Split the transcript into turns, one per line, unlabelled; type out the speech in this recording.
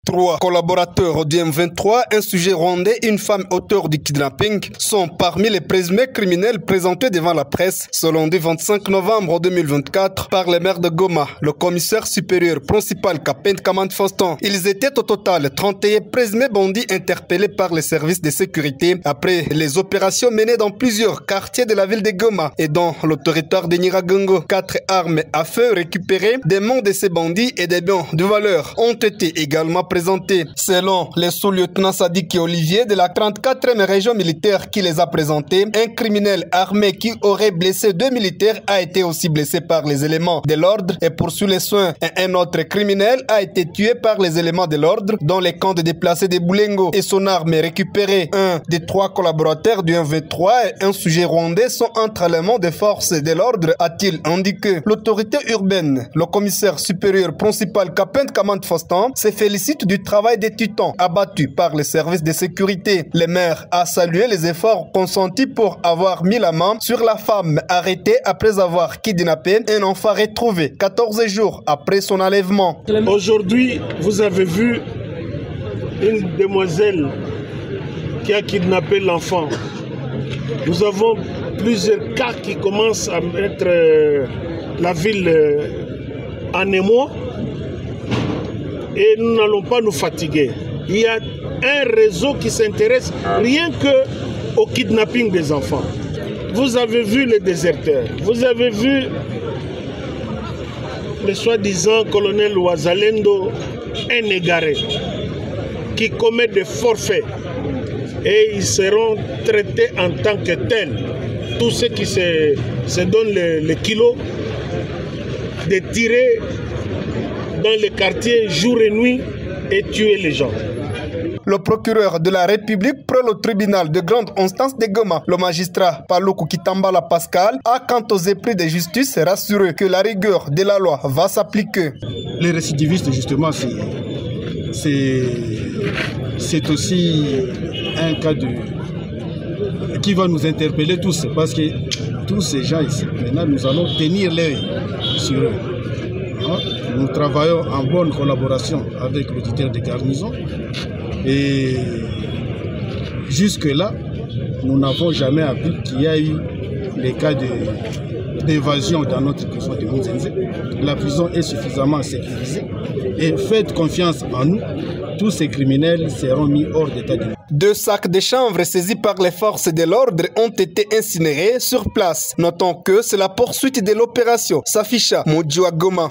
3 collaborateurs du M23, un sujet rwandais et une femme auteur du kidnapping sont parmi les présumés criminels présentés devant la presse ce lundi 25 novembre 2024 par le maire de Goma, le commissaire supérieur principal Kapend Kamand Foston. Ils étaient au total 31 présumés bandits interpellés par les services de sécurité après les opérations menées dans plusieurs quartiers de la ville de Goma et dans le territoire de Nyiragongo. 4 armes à feu récupérées, des mains de ces bandits et des biens de valeur ont été également présentés. Selon le sous-lieutenant Sadiki Olivier de la 34e région militaire qui les a présentés, un criminel armé qui aurait blessé 2 militaires a été aussi blessé par les éléments de l'ordre et poursuit les soins. Et un autre criminel a été tué par les éléments de l'ordre dans les camps de déplacés de Boulengo et son arme est récupérée. Un des 3 collaborateurs du M23 et un sujet rwandais sont entre les mains des forces de l'ordre, a-t-il indiqué. L'autorité urbaine, le commissaire supérieur principal Kapend Kamand Foston, se félicite du travail des titans abattus par les services de sécurité. Le maire a salué les efforts consentis pour avoir mis la main sur la femme arrêtée après avoir kidnappé un enfant retrouvé 14 jours après son enlèvement.
Aujourd'hui, vous avez vu une demoiselle qui a kidnappé l'enfant. Nous avons plusieurs cas qui commencent à mettre la ville en émoi. Et nous n'allons pas nous fatiguer. Il y a un réseau qui s'intéresse rien qu'au kidnapping des enfants. Vous avez vu les déserteurs, vous avez vu le soi-disant colonel Ouazalendo, un égaré, qui commet des forfaits. Et ils seront traités en tant que tels. Tous ceux qui se donnent le kilo de tirer dans les quartiers jour et nuit et tuer les gens.
Le procureur de la République près le tribunal de grande instance de Goma, le magistrat Paluku Kitambala Pascal, a quant aux épris de justice rassuré que la rigueur de la loi va s'appliquer.
Les récidivistes, justement, c'est aussi un cas qui va nous interpeller tous, parce que tous ces gens ici, maintenant, nous allons tenir l'œil sur eux. Nous travaillons en bonne collaboration avec l'auditeur de garnison et jusque-là, nous n'avons jamais appris qu'il y a eu des cas d'évasion dans notre prison de Munzenze. La prison est suffisamment sécurisée et faites confiance en nous, tous ces criminels seront mis hors d'état de nuire.
2 sacs de chanvre saisis par les forces de l'ordre ont été incinérés sur place. Notons que c'est la poursuite de l'opération Safisha Mujua Goma.